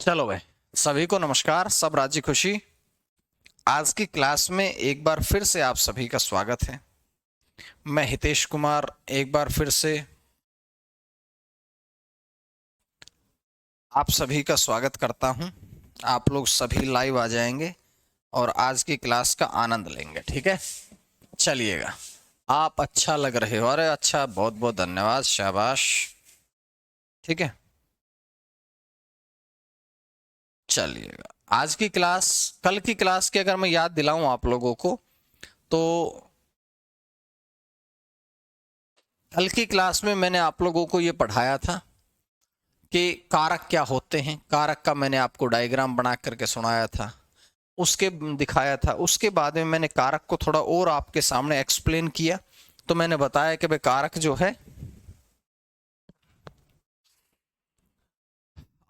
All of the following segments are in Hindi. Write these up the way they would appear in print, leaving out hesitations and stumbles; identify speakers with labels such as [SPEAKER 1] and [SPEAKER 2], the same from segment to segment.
[SPEAKER 1] चलो भाई, सभी को नमस्कार। सब राजी खुशी। आज की क्लास में एक बार फिर से आप सभी का स्वागत है। मैं हितेश कुमार एक बार फिर से आप सभी का स्वागत करता हूं। आप लोग सभी लाइव आ जाएंगे और आज की क्लास का आनंद लेंगे, ठीक है? चलिएगा। आप अच्छा लग रहे हो। अरे अच्छा, बहुत बहुत धन्यवाद, शाबाश। ठीक है, चलिएगा। आज की क्लास, कल की क्लास की अगर मैं याद दिलाऊं आप लोगों को, तो कल की क्लास में मैंने आप लोगों को ये पढ़ाया था कि कारक क्या होते हैं। कारक का मैंने आपको डायग्राम बना करके सुनाया था, उसके दिखाया था। उसके बाद में मैंने कारक को थोड़ा और आपके सामने एक्सप्लेन किया। तो मैंने बताया कि भाई कारक जो है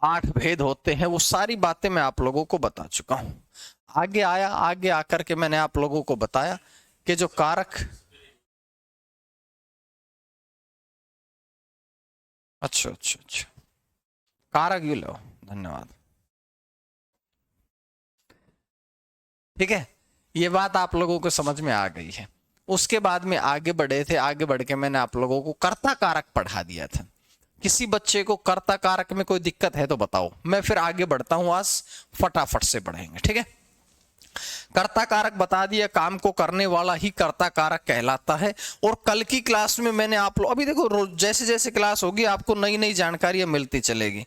[SPEAKER 1] 8 भेद होते हैं। वो सारी बातें मैं आप लोगों को बता चुका हूं। आगे आकर के मैंने आप लोगों को बताया कि जो कारक, अच्छा अच्छा अच्छा, कारक यू लो, धन्यवाद। ठीक है, ये बात आप लोगों को समझ में आ गई है। उसके बाद में आगे बढ़े थे। आगे बढ़ के मैंने आप लोगों को कर्ता कारक पढ़ा दिया था। किसी बच्चे को कर्ता कारक में कोई दिक्कत है तो बताओ, मैं फिर आगे बढ़ता हूं। आज फटाफट से बढ़ेंगे, ठीक है? कर्ता कारक बता दिया, काम को करने वाला ही कर्ता कारक कहलाता है। और कल की क्लास में मैंने आप लोग, अभी देखो जैसे जैसे क्लास होगी आपको नई नई जानकारियां मिलती चलेगी।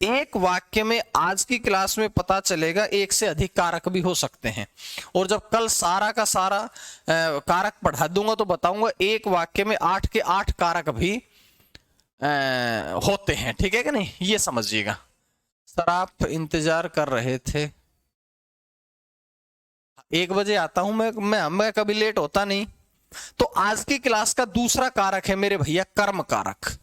[SPEAKER 1] एक वाक्य में आज की क्लास में पता चलेगा एक से अधिक कारक भी हो सकते हैं। और जब कल सारा का सारा कारक पढ़ा दूंगा तो बताऊंगा एक वाक्य में 8 के 8 कारक भी होते हैं। ठीक है कि नहीं, ये समझिएगा। सर आप इंतजार कर रहे थे, 1 बजे आता हूं मैं कभी लेट होता नहीं। तो आज की क्लास का दूसरा कारक है मेरे भैया कर्म कारक।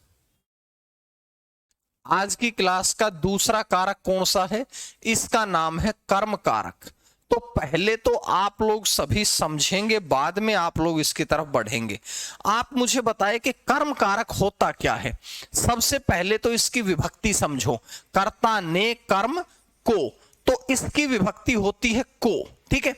[SPEAKER 1] आज की क्लास का दूसरा कारक कौन सा है? इसका नाम है कर्म कारक। तो पहले तो आप लोग सभी समझेंगे, बाद में आप लोग इसकी तरफ बढ़ेंगे। आप मुझे बताएं कि कर्म कारक होता क्या है। सबसे पहले तो इसकी विभक्ति समझो। कर्ता ने कर्म को, तो इसकी विभक्ति होती है को। ठीक है,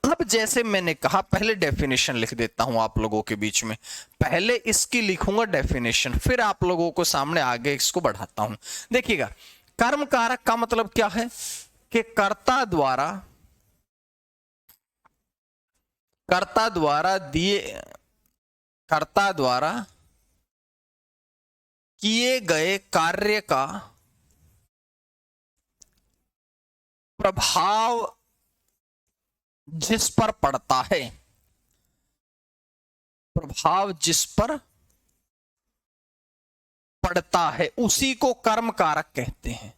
[SPEAKER 1] अब जैसे मैंने कहा, पहले डेफिनेशन लिख देता हूं आप लोगों के बीच में। पहले इसकी लिखूंगा डेफिनेशन, फिर आप लोगों को सामने आगे इसको बढ़ाता हूं। देखिएगा, कर्म कारक का मतलब क्या है कि कर्ता द्वारा किए गए कार्य का प्रभाव जिस पर पड़ता है, प्रभाव जिस पर पड़ता है उसी को कर्म कारक कहते हैं।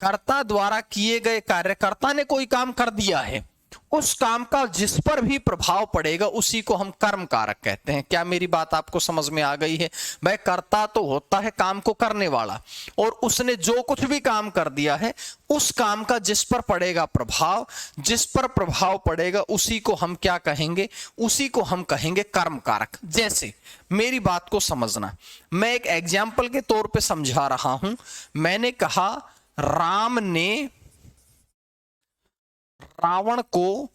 [SPEAKER 1] कर्ता द्वारा किए गए कार्य, कर्ता ने कोई काम कर दिया है, उस काम का जिस पर भी प्रभाव पड़ेगा उसी को हम कर्म कारक कहते हैं। क्या मेरी बात आपको समझ में आ गई है? भाई कर्ता तो होता है काम को करने वाला, और उसने जो कुछ भी काम कर दिया है उस काम का जिस पर पड़ेगा प्रभाव, जिस पर प्रभाव पड़ेगा उसी को हम क्या कहेंगे? उसी को हम कहेंगे कर्म कारक। जैसे मेरी बात को समझना, मैं एक एग्जाम्पल के तौर पे समझा रहा हूं। मैंने कहा राम ने रावण को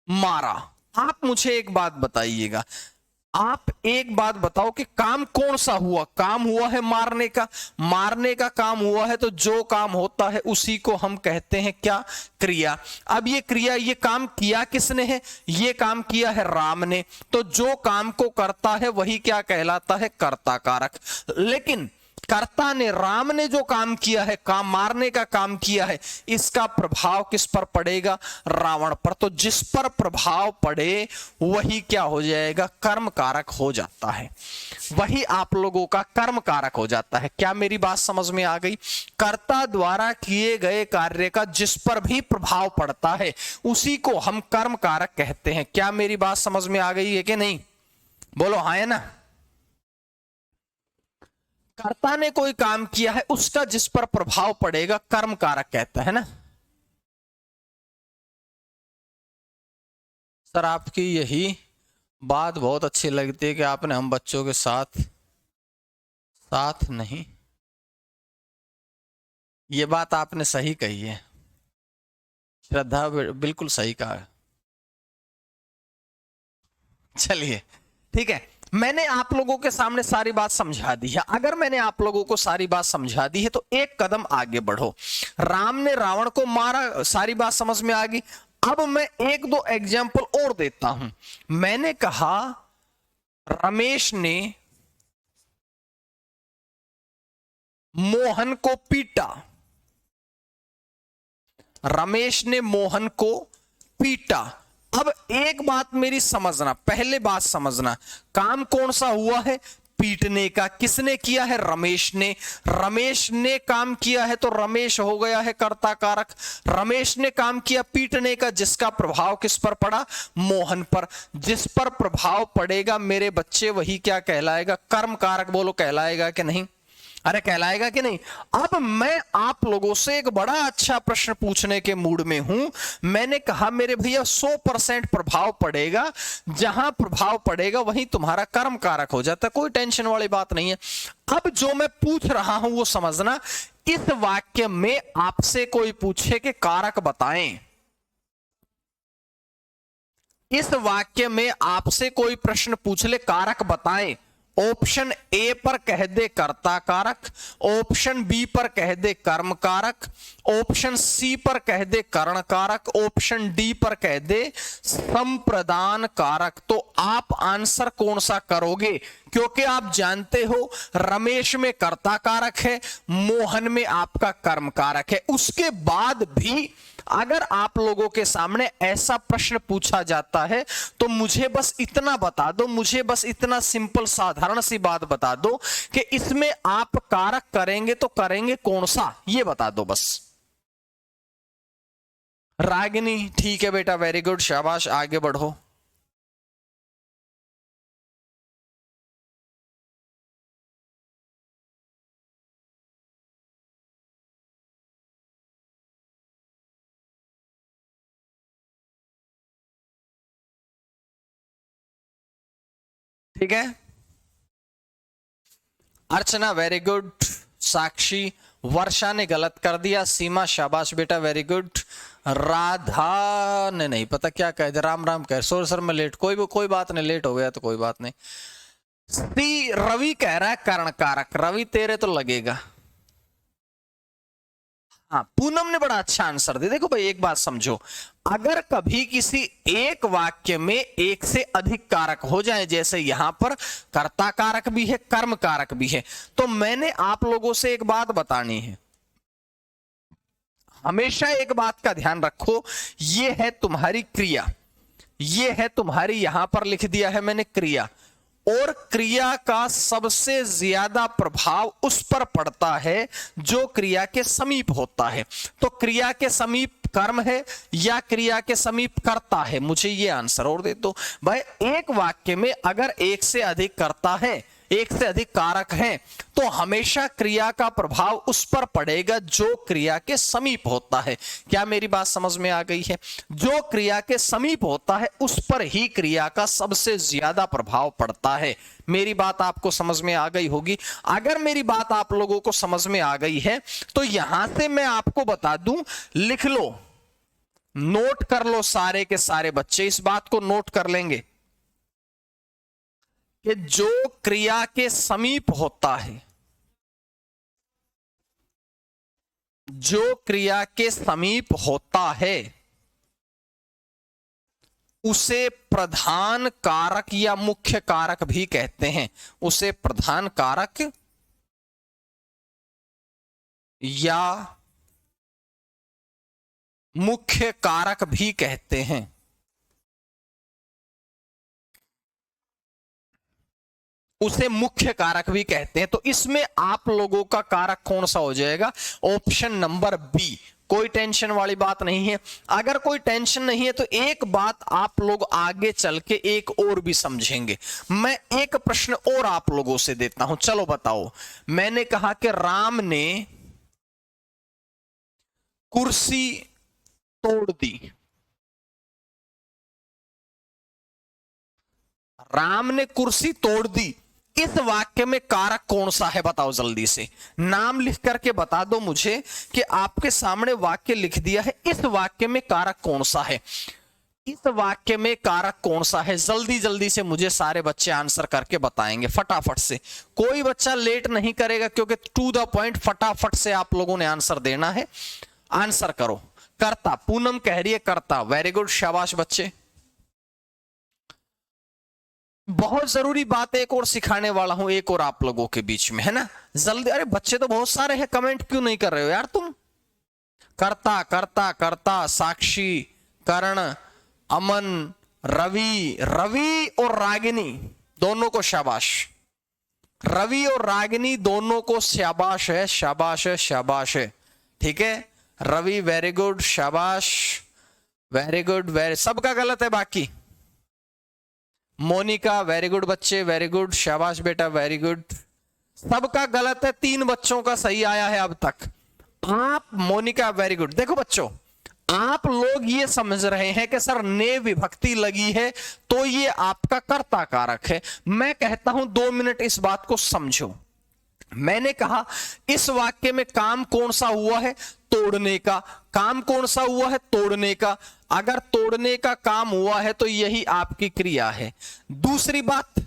[SPEAKER 1] मारा। आप मुझे एक बात बताइएगा, आप एक बात बताओ कि काम कौन सा हुआ? काम हुआ है मारने का। मारने का काम हुआ है तो जो काम होता है उसी को हम कहते हैं क्या? क्रिया। अब ये क्रिया, ये काम किया किसने है? ये काम किया है राम ने। तो जो काम को करता है वही क्या कहलाता है? कर्ता कारक। लेकिन कर्ता ने, राम ने जो काम किया है, काम मारने का काम किया है, इसका प्रभाव किस पर पड़ेगा? रावण पर। तो जिस पर प्रभाव पड़े वही क्या हो जाएगा? कर्म कारक हो जाता है। वही आप लोगों का कर्म कारक हो जाता है। क्या मेरी बात समझ में आ गई? कर्ता द्वारा किए गए कार्य का जिस पर भी प्रभाव पड़ता है उसी को हम कर्म कारक कहते हैं। क्या मेरी बात समझ में आ गई है कि नहीं? बोलो हाँ है ना? कर्ता ने कोई काम किया है, उसका जिस पर प्रभाव पड़ेगा कर्म कारक कहता है ना। सर आपकी यही बात बहुत अच्छी लगती है कि आपने हम बच्चों के साथ साथ नहीं, ये बात आपने सही कही है श्रद्धा, बिल्कुल सही कहा। चलिए ठीक है, मैंने आप लोगों के सामने सारी बात समझा दी है। अगर मैंने आप लोगों को सारी बात समझा दी है तो एक कदम आगे बढ़ो। राम ने रावण को मारा, सारी बात समझ में आ गई। अब मैं एक दो एग्जाम्पल और देता हूं। मैंने कहा रमेश ने मोहन को पीटा, रमेश ने मोहन को पीटा। अब एक बात मेरी समझना, पहले बात समझना, काम कौन सा हुआ है? पीटने का। किसने किया है? रमेश ने। रमेश ने काम किया है तो रमेश हो गया है कर्ता कारक। रमेश ने काम किया पीटने का, जिसका प्रभाव किस पर पड़ा? मोहन पर। जिस पर प्रभाव पड़ेगा मेरे बच्चे वही क्या कहलाएगा? कर्म कारक। बोलो कहलाएगा कि नहीं? अरे कहलाएगा कि नहीं? अब मैं आप लोगों से एक बड़ा अच्छा प्रश्न पूछने के मूड में हूं। मैंने कहा मेरे भैया 100% प्रभाव पड़ेगा, जहां प्रभाव पड़ेगा वहीं तुम्हारा कर्म कारक हो जाता, कोई टेंशन वाली बात नहीं है। अब जो मैं पूछ रहा हूं वो समझना। इस वाक्य में आपसे कोई पूछे कि कारक बताएं, इस वाक्य में आपसे कोई प्रश्न पूछ ले कारक बताएं, ऑप्शन ए पर कह दे कर्ता कारक, ऑप्शन बी पर कह दे कर्म कारक, ऑप्शन सी पर कह दे कर्ण कारक, ऑप्शन डी पर कह दे संप्रदान कारक, तो आप आंसर कौन सा करोगे? क्योंकि आप जानते हो रमेश में कर्ता कारक है, मोहन में आपका कर्म कारक है। उसके बाद भी अगर आप लोगों के सामने ऐसा प्रश्न पूछा जाता है तो मुझे बस इतना बता दो, मुझे बस इतना सिंपल साधारण सी बात बता दो कि इसमें आप कारक करेंगे तो करेंगे कौन सा, ये बता दो बस। रागिनी, ठीक है बेटा, वेरी गुड, शाबाश, आगे बढ़ो। ठीक है, अर्चना वेरी गुड, साक्षी, वर्षा ने गलत कर दिया, सीमा शाबाश बेटा वेरी गुड, राधा ने नहीं पता क्या कह दिया, राम राम कह, सॉरी सर मैं लेट, कोई बात नहीं, लेट हो गया तो कोई बात नहीं। सी रवि कह रहा है कर्ण कारक, रवि तेरे तो लगेगा। हाँ, पूनम ने बड़ा अच्छा आंसर दिया। देखो भाई एक बात समझो, अगर कभी किसी एक वाक्य में एक से अधिक कारक हो जाए, जैसे यहां पर कर्ता कारक भी है कर्म कारक भी है, तो मैंने आप लोगों से एक बात बतानी है। हमेशा एक बात का ध्यान रखो, ये है तुम्हारी क्रिया, ये है तुम्हारी, यहां पर लिख दिया है मैंने क्रिया, और क्रिया का सबसे ज्यादा प्रभाव उस पर पड़ता है जो क्रिया के समीप होता है। तो क्रिया के समीप कर्म है या क्रिया के समीप कर्ता है? मुझे ये आंसर और दे दो भाई। एक वाक्य में अगर एक से अधिक कर्ता है, एक से अधिक कारक हैं, तो हमेशा क्रिया का प्रभाव उस पर पड़ेगा जो क्रिया के समीप होता है। क्या मेरी बात समझ में आ गई है? जो क्रिया के समीप होता है उस पर ही क्रिया का सबसे ज्यादा प्रभाव पड़ता है। मेरी बात आपको समझ में आ गई होगी। अगर मेरी बात आप लोगों को समझ में आ गई है तो यहां से मैं आपको बता दूं, लिख लो, नोट कर लो, सारे के सारे बच्चे इस बात को नोट कर लेंगे कि जो क्रिया के समीप होता है, जो क्रिया के समीप होता है उसे प्रधान कारक या मुख्य कारक भी कहते हैं। उसे प्रधान कारक या मुख्य कारक भी कहते हैं। उसे मुख्य कारक भी कहते हैं। तो इसमें आप लोगों का कारक कौन सा हो जाएगा? Option number B. कोई टेंशन वाली बात नहीं है। अगर कोई टेंशन नहीं है तो एक बात आप लोग आगे चल के एक और भी समझेंगे। मैं एक प्रश्न और आप लोगों से देता हूं, चलो बताओ। मैंने कहा कि राम ने कुर्सी तोड़ दी, राम ने कुर्सी तोड़ दी, इस वाक्य में कारक कौन सा है बताओ जल्दी से, नाम लिख करके बता दो मुझे कि आपके सामने वाक्य लिख दिया है, इस वाक्य में कारक कौन सा है, इस वाक्य में कारक कौन सा है। जल्दी जल्दी से मुझे सारे बच्चे आंसर करके बताएंगे फटाफट से, कोई बच्चा लेट नहीं करेगा क्योंकि टू द पॉइंट फटाफट से आप लोगों ने आंसर देना है। आंसर करो। कर्ता, पूनम कह रही है कर्ता, वेरी गुड, शाबाश बच्चे। बहुत जरूरी बात एक और सिखाने वाला हूं, एक और आप लोगों के बीच में, है ना, जल्दी। अरे बच्चे तो बहुत सारे हैं, कमेंट क्यों नहीं कर रहे हो यार तुम। कर्ता कर्ता कर्ता, साक्षी, कर्ण, अमन, रवि, रवि और रागिनी दोनों को शाबाश, रवि और रागिनी दोनों को शाबाश है, शाबाश है, शाबाश है, ठीक है। रवि वेरी गुड, शाबाश, वेरी गुड, वेरी, सबका गलत है बाकी। मोनिका वेरी गुड बच्चे, वेरी गुड, शाबाश बेटा, वेरी गुड, सबका गलत है, 3 बच्चों का सही आया है अब तक। आप, मोनिका वेरी गुड। देखो बच्चों, आप लोग ये समझ रहे हैं कि सर ने विभक्ति लगी है तो ये आपका कर्ता कारक है। मैं कहता हूं 2 मिनट इस बात को समझो। मैंने कहा इस वाक्य में काम कौन सा हुआ है, तोड़ने का। काम कौन सा हुआ है, तोड़ने का। अगर तोड़ने का काम हुआ है तो यही आपकी क्रिया है। दूसरी बात,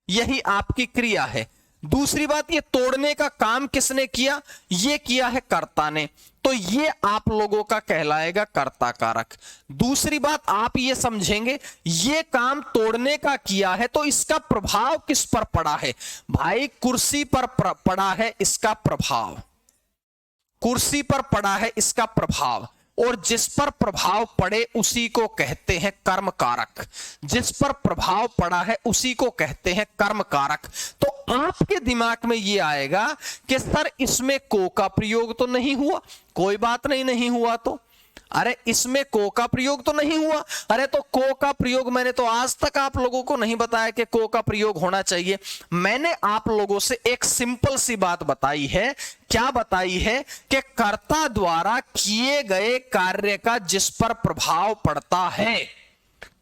[SPEAKER 1] यही आपकी क्रिया है। दूसरी बात, ये तोड़ने का काम किसने किया, ये किया है कर्ता ने, तो ये आप लोगों का कहलाएगा कर्ता कारक। दूसरी बात आप ये समझेंगे, ये काम तोड़ने का किया है तो इसका प्रभाव किस पर पड़ा है, भाई कुर्सी पर पड़ा है इसका प्रभाव, कुर्सी पर पड़ा है इसका प्रभाव, और जिस पर प्रभाव पड़े उसी को कहते हैं कर्म कारक। जिस पर प्रभाव पड़ा है उसी को कहते हैं कर्म कारक। तो आपके दिमाग में यह आएगा कि सर इसमें को का प्रयोग तो नहीं हुआ, कोई बात नहीं, नहीं हुआ तो, अरे इसमें को का प्रयोग तो नहीं हुआ, अरे तो को का प्रयोग मैंने तो आज तक आप लोगों को नहीं बताया कि को का प्रयोग होना चाहिए। मैंने आप लोगों से एक सिंपल सी बात बताई है। क्या बताई है कि कर्ता द्वारा किए गए कार्य का जिस पर प्रभाव पड़ता है,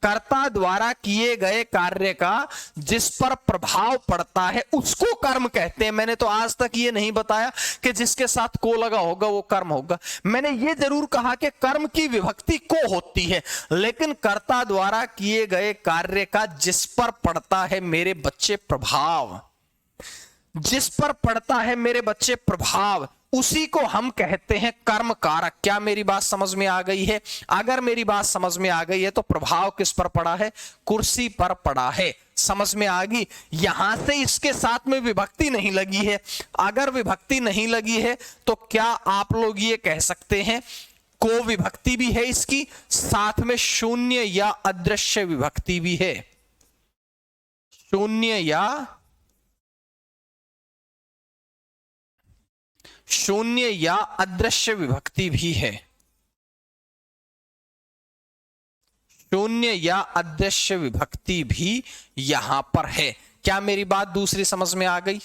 [SPEAKER 1] कर्ता द्वारा किए गए कार्य का जिस पर प्रभाव पड़ता है उसको कर्म कहते हैं। मैंने तो आज तक ये नहीं बताया कि जिसके साथ को लगा होगा वो कर्म होगा। मैंने ये जरूर कहा कि कर्म की विभक्ति को होती है, लेकिन कर्ता द्वारा किए गए कार्य का जिस पर पड़ता है मेरे बच्चे प्रभाव, जिस पर पड़ता है मेरे बच्चे प्रभाव, उसी को हम कहते हैं कर्म कारक। क्या मेरी बात समझ में आ गई है? अगर मेरी बात समझ में आ गई है तो प्रभाव किस पर पड़ा है, कुर्सी पर पड़ा है। समझ में आ गई? यहां से इसके साथ में विभक्ति नहीं लगी है। अगर विभक्ति नहीं लगी है तो क्या आप लोग ये कह सकते हैं को विभक्ति भी है इसकी, साथ में शून्य या अदृश्य विभक्ति भी है, शून्य या अदृश्य विभक्ति भी है, शून्य या अदृश्य विभक्ति भी यहां पर है। क्या मेरी बात दूसरी समझ में आ गई?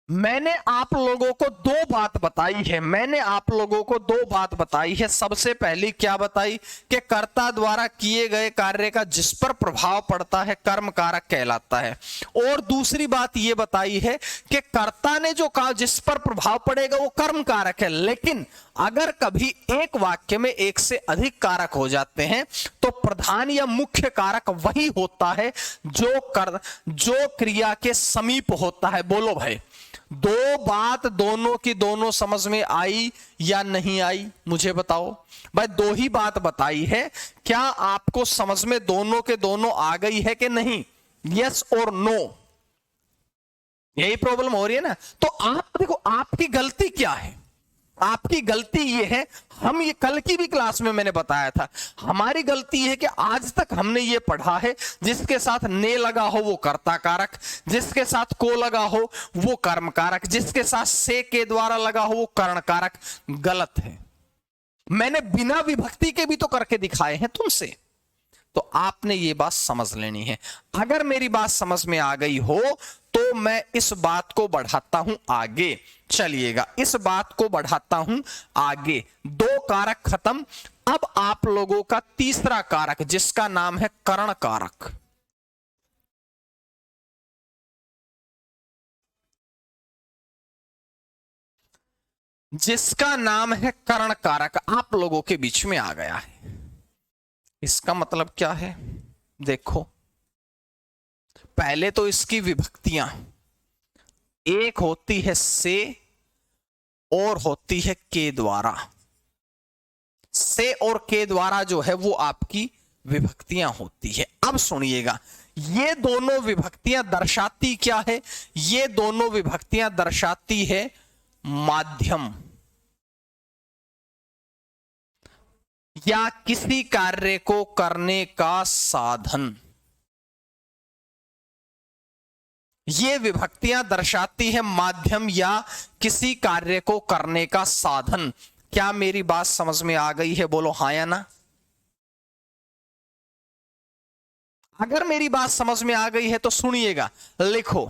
[SPEAKER 1] मैंने आप लोगों को 2 बात बताई है, मैंने आप लोगों को 2 बात बताई है। सबसे पहली क्या बताई कि कर्ता द्वारा किए गए कार्य का जिस पर प्रभाव पड़ता है कर्म कारक कहलाता है, और दूसरी बात यह बताई है कि कर्ता ने जो कहा जिस पर प्रभाव पड़ेगा वो कर्म कारक है। लेकिन अगर कभी एक वाक्य में एक से अधिक कारक हो जाते हैं तो प्रधान या मुख्य कारक वही होता है जो क्रिया के समीप होता है। बोलो भाई, 2 बात दोनों की दोनों समझ में आई या नहीं आई, मुझे बताओ भाई। 2 ही बात बताई है, क्या आपको समझ में दोनों के दोनों आ गई है कि नहीं? यस और नो, यही प्रॉब्लम हो रही है ना। तो आप देखो आपकी गलती क्या है, आपकी गलती ये है, हम ये कल की भी क्लास में मैंने बताया था, हमारी गलती है कि आज तक हमने ये पढ़ा है जिसके साथ ने लगा हो वो कर्ता कारक, जिसके साथ को लगा हो वो कर्म कारक, जिसके साथ से के द्वारा लगा हो वो कर्ण कारक। गलत है। मैंने बिना विभक्ति के भी तो करके दिखाए हैं तुमसे, तो आपने ये बात समझ लेनी है। अगर मेरी बात समझ में आ गई हो तो मैं इस बात को बढ़ाता हूं आगे। चलिएगा, इस बात को बढ़ाता हूं आगे। 2 कारक खत्म। अब आप लोगों का तीसरा कारक जिसका नाम है कर्ण कारक। जिसका नाम है करण कारक आप लोगों के बीच में आ गया है। इसका मतलब क्या है? देखो, पहले तो इसकी विभक्तियां, एक होती है से और होती है के द्वारा। से और के द्वारा जो है वो आपकी विभक्तियां होती है। अब सुनिएगा, ये दोनों विभक्तियां दर्शाती क्या है? ये दोनों विभक्तियां दर्शाती है माध्यम या किसी कार्य को करने का साधन। ये विभक्तियां दर्शाती है माध्यम या किसी कार्य को करने का साधन। क्या मेरी बात समझ में आ गई है? बोलो हाँ या ना। अगर मेरी बात समझ में आ गई है तो सुनिएगा, लिखो,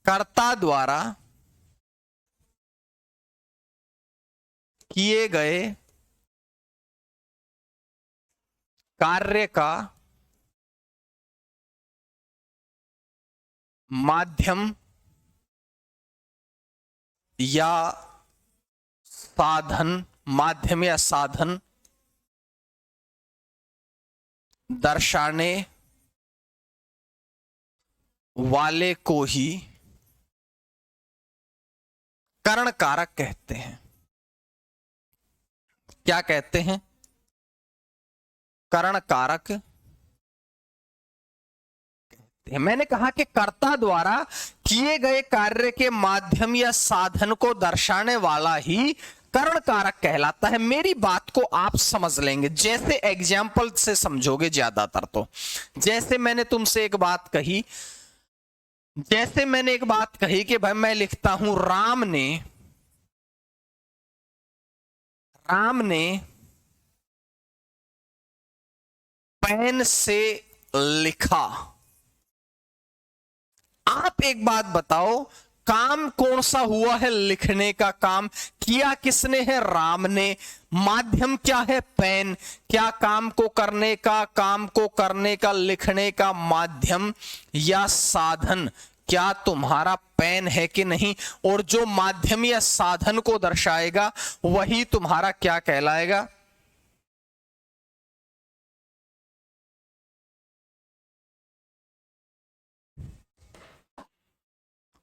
[SPEAKER 1] कर्ता द्वारा किए गए कार्य का माध्यम या साधन, माध्यम या साधन दर्शाने वाले को ही करण कारक कहते हैं। क्या कहते हैं? करण कारक। मैंने कहा कि कर्ता द्वारा किए गए कार्य के माध्यम या साधन को दर्शाने वाला ही करण कारक कहलाता है। मेरी बात को आप समझ लेंगे, जैसे एग्जाम्पल से समझोगे ज्यादातर। तो जैसे मैंने तुमसे एक बात कही, जैसे मैंने एक बात कही कि भाई मैं लिखता हूं राम ने पेन से लिखा। आप एक बात बताओ, काम कौन सा हुआ है? लिखने का काम किया किसने है? राम ने। माध्यम क्या है? पेन। क्या काम को करने का, लिखने का माध्यम या साधन क्या तुम्हारा पेन है कि नहीं? और जो माध्यम या साधन को दर्शाएगा वही तुम्हारा क्या कहलाएगा?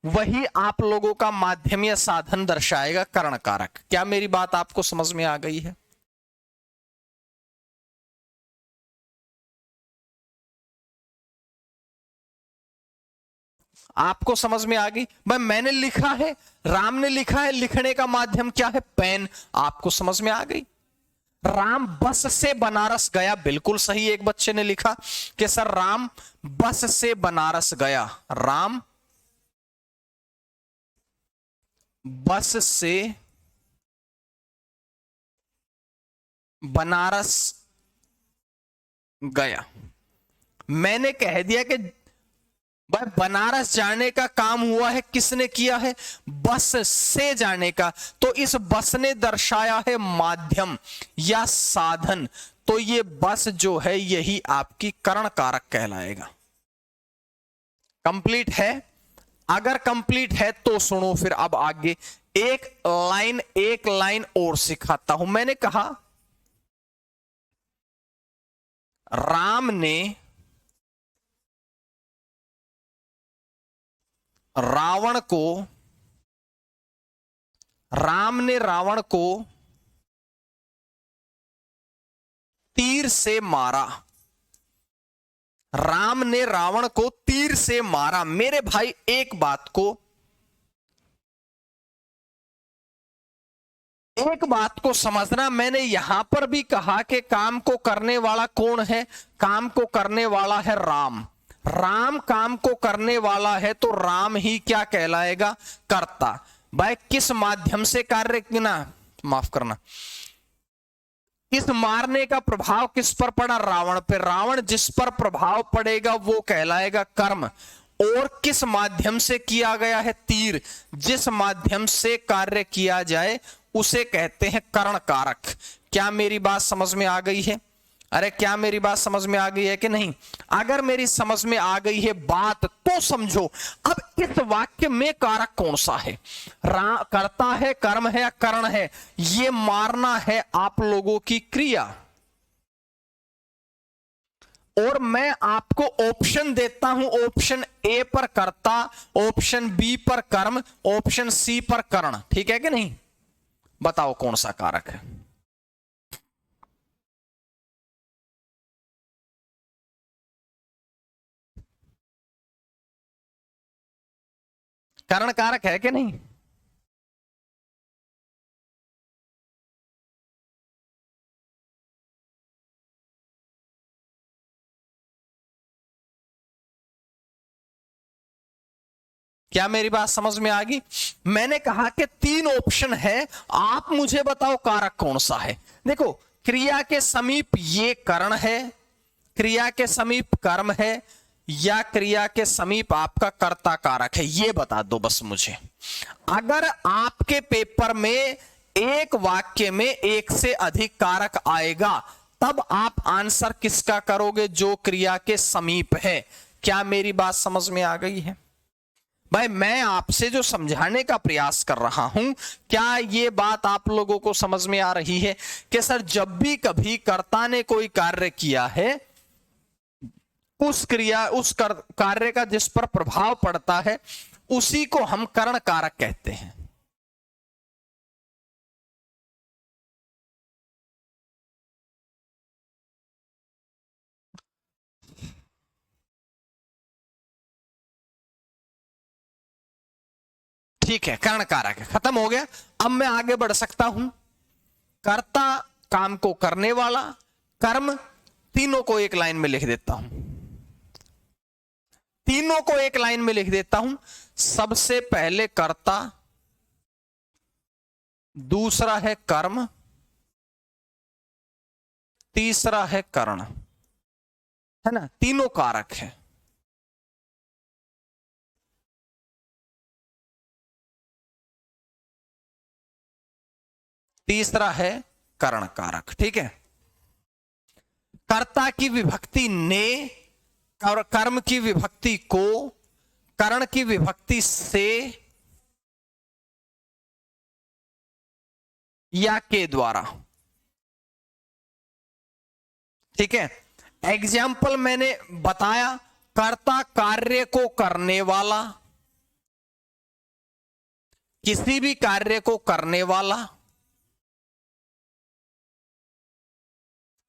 [SPEAKER 1] वही आप लोगों का माध्यम या साधन दर्शाएगा करण कारक। क्या मेरी बात आपको समझ में आ गई है? आपको समझ में आ गई? भाई मैंने लिखा है, राम ने लिखा है, लिखने का माध्यम क्या है? पेन। आपको समझ में आ गई? राम बस से बनारस गया, बिल्कुल सही। एक बच्चे ने लिखा कि सर राम बस से बनारस गया। राम बस से बनारस गया। मैंने कह दिया कि भाई बनारस जाने का काम हुआ है, किसने किया है? बस से जाने का। तो इस बस ने दर्शाया है माध्यम या साधन। तो ये बस जो है यही आपकी करण कारक कहलाएगा। कंप्लीट है? अगर कंप्लीट है तो सुनो फिर अब आगे एक लाइन और सिखाता हूं। मैंने कहा राम ने रावण को तीर से मारा। राम ने रावण को तीर से मारा। मेरे भाई एक बात को समझना, मैंने यहां पर भी कहा कि काम को करने वाला कौन है? काम को करने वाला है राम। राम काम को करने वाला है तो राम ही क्या कहलाएगा? कर्ता। भाई किस माध्यम से कार्य किया? माफ करना, इस मारने का प्रभाव किस पर पड़ा? रावण पे। रावण जिस पर प्रभाव पड़ेगा वो कहलाएगा कर्म। और किस माध्यम से किया गया है? तीर। जिस माध्यम से कार्य किया जाए उसे कहते हैं करण कारक। क्या मेरी बात समझ में आ गई है? अरे क्या मेरी बात समझ में आ गई है कि नहीं? अगर मेरी समझ में आ गई है बात तो समझो। अब इस वाक्य में कारक कौन सा है? कर्ता है, कर्म है या करण है? ये मारना है आप लोगों की क्रिया। और मैं आपको ऑप्शन देता हूं, ऑप्शन ए पर कर्ता, ऑप्शन बी पर कर्म, ऑप्शन सी पर करण। ठीक है कि नहीं? बताओ कौन सा कारक है? करण कारक है कि नहीं? क्या मेरी बात समझ में आ गई? मैंने कहा कि 3 ऑप्शन है, आप मुझे बताओ कारक कौन सा है। देखो, क्रिया के समीप ये करण है, क्रिया के समीप कर्म है, या क्रिया के समीप आपका कर्ता कारक है, ये बता दो बस मुझे। अगर आपके पेपर में एक वाक्य में एक से अधिक कारक आएगा, तब आप आंसर किसका करोगे? जो क्रिया के समीप है। क्या मेरी बात समझ में आ गई है? भाई, मैं आपसे जो समझाने का प्रयास कर रहा हूं, क्या ये बात आप लोगों को समझ में आ रही है कि सर जब भी कभी कर्ता ने कोई कार्य किया है, उस कार्य का जिस पर प्रभाव पड़ता है उसी को हम करण कारक कहते हैं। ठीक है, कर्ण कारक है, खत्म हो गया। अब मैं आगे बढ़ सकता हूं। कर्ता, काम को करने वाला, कर्म, तीनों को एक लाइन में लिख देता हूं। तीनों को एक लाइन में लिख देता हूं। सबसे पहले कर्ता, दूसरा है कर्म, तीसरा है कर्ण, है ना? तीनों कारक है। तीसरा है कर्ण कारक। ठीक है। कर्ता की विभक्ति ने, कर्म की विभक्ति को, कर्ण की विभक्ति से या के द्वारा। ठीक है। एग्जाम्पल मैंने बताया, कर्ता कार्य को करने वाला, किसी भी कार्य को करने वाला।